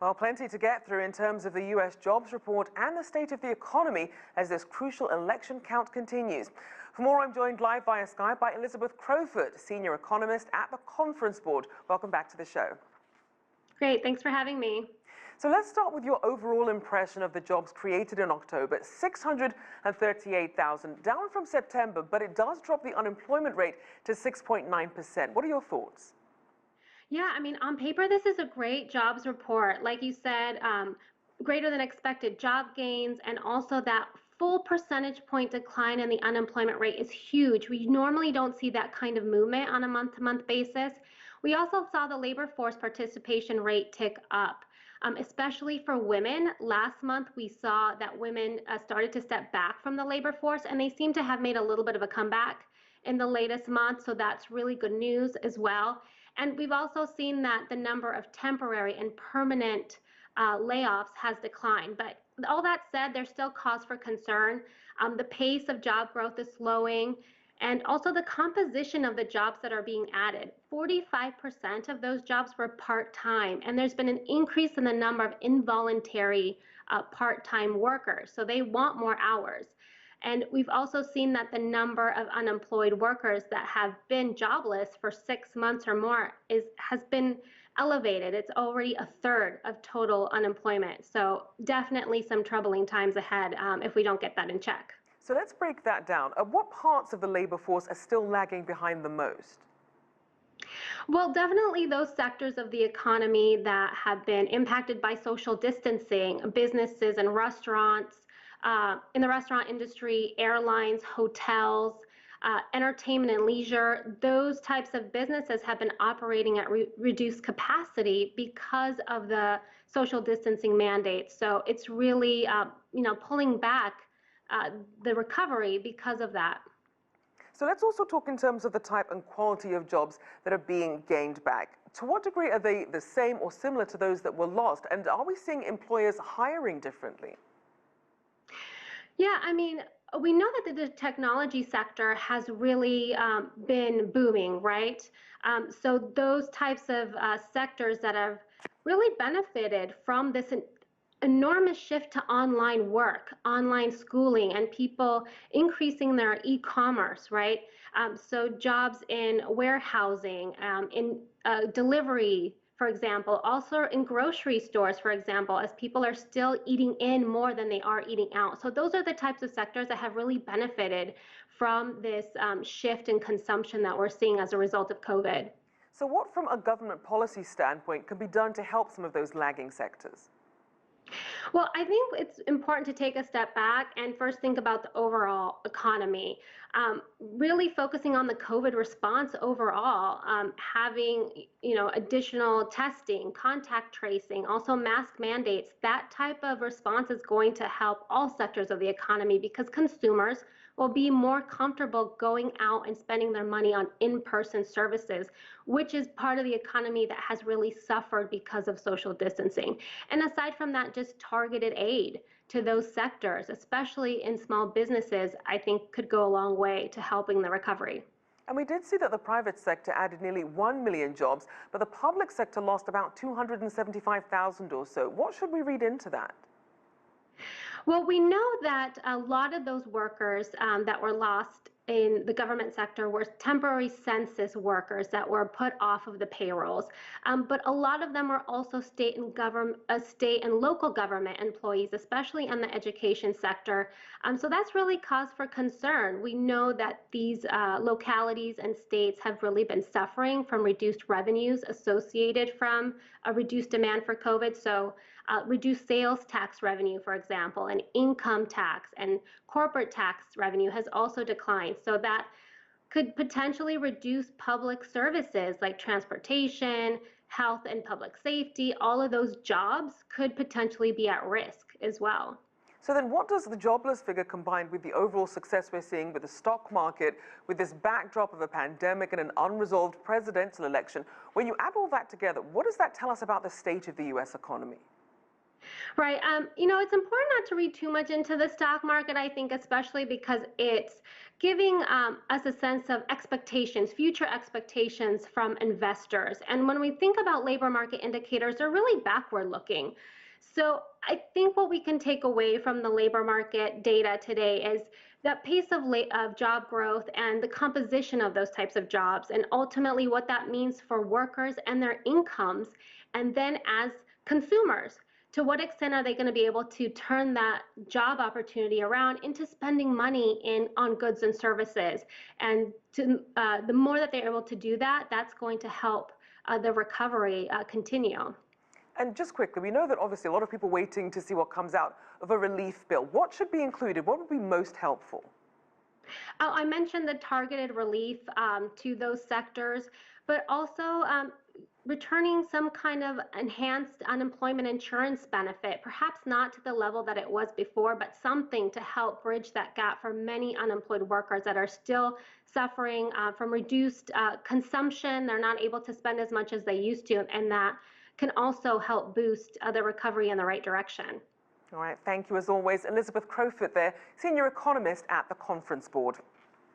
Well, plenty to get through in terms of the U.S. jobs report and the state of the economy as this crucial election count continues. For more, I'm joined live via Skype by Elizabeth Crofoot, senior economist at the Conference Board. Welcome back to the show. Great, thanks for having me. So let's start with your overall impression of the jobs created in October. 638,000, down from September, but it does drop the unemployment rate to 6.9%. What are your thoughts? Yeah, I mean, on paper, this is a great jobs report. Like you said, greater than expected job gains, and also that full percentage point decline in the unemployment rate is huge. We normally don't see that kind of movement on a month-to-month basis. We also saw the labor force participation rate tick up, especially for women. Last month, we saw that women started to step back from the labor force, and they seem to have made a little bit of a comeback in the latest month, so that's really good news as well. And we've also seen that the number of temporary and permanent layoffs has declined. But all that said, there's still cause for concern. The pace of job growth is slowing, and also the composition of the jobs that are being added. 45% of those jobs were part-time, and there's been an increase in the number of involuntary part-time workers. So they want more hours. And we've also seen that the number of unemployed workers that have been jobless for 6 months or more has been elevated. It's already a third of total unemployment. So definitely some troubling times ahead if we don't get that in check. So let's break that down. What parts of the labor force are still lagging behind the most? Well, definitely those sectors of the economy that have been impacted by social distancing, businesses and restaurants, in the restaurant industry, airlines, hotels, entertainment and leisure, those types of businesses have been operating at reduced capacity because of the social distancing mandates. So it's really, pulling back the recovery because of that. So let's also talk in terms of the type and quality of jobs that are being gained back. To what degree are they the same or similar to those that were lost? And are we seeing employers hiring differently? Yeah, I mean, we know that the technology sector has really been booming, right? So those types of sectors that have really benefited from this enormous shift to online work, online schooling, and people increasing their e-commerce, right? So jobs in warehousing, in delivery, for example, also in grocery stores, for example, as people are still eating in more than they are eating out. So those are the types of sectors that have really benefited from this shift in consumption that we're seeing as a result of COVID. So what, from a government policy standpoint, can be done to help some of those lagging sectors? Well, I think it's important to take a step back and first think about the overall economy. Really focusing on the COVID response overall, having additional testing, contact tracing, also mask mandates. That type of response is going to help all sectors of the economy because consumers will be more comfortable going out and spending their money on in-person services, which is part of the economy that has really suffered because of social distancing. And aside from that, just targeted aid to those sectors, especially in small businesses, I think could go a long way to helping the recovery. And we did see that the private sector added nearly 1 million jobs, but the public sector lost about 275,000 or so. What should we read into that? Well, we know that a lot of those workers that were lost in the government sector were temporary census workers that were put off of the payrolls. But a lot of them were also state and local government employees, especially in the education sector. So that's really cause for concern. We know that these localities and states have really been suffering from reduced revenues associated from a reduced demand for COVID. So reduced sales tax revenue, for example, and income tax and corporate tax revenue has also declined. So that could potentially reduce public services like transportation, health and public safety. All of those jobs could potentially be at risk as well. So then what does the jobless figure combined with the overall success we're seeing with the stock market, with this backdrop of a pandemic and an unresolved presidential election, when you add all that together, what does that tell us about the state of the U.S. economy? Right. It's important not to read too much into the stock market, I think, especially because it's giving us a sense of expectations, future expectations from investors. And when we think about labor market indicators, they're really backward looking. So I think what we can take away from the labor market data today is that pace of job growth and the composition of those types of jobs, and ultimately what that means for workers and their incomes. And then as consumers, to what extent are they going to be able to turn that job opportunity around into spending money on goods and services? And the more that they're able to do that, that's going to help the recovery continue. And just quickly, we know that obviously a lot of people waiting to see what comes out of a relief bill. What should be included? What would be most helpful? I mentioned the targeted relief to those sectors, but also returning some kind of enhanced unemployment insurance benefit, perhaps not to the level that it was before, but something to help bridge that gap for many unemployed workers that are still suffering from reduced consumption. They're not able to spend as much as they used to, and that can also help boost the recovery in the right direction. All right, thank you as always. Elizabeth Crofoot there, Senior Economist at the Conference Board.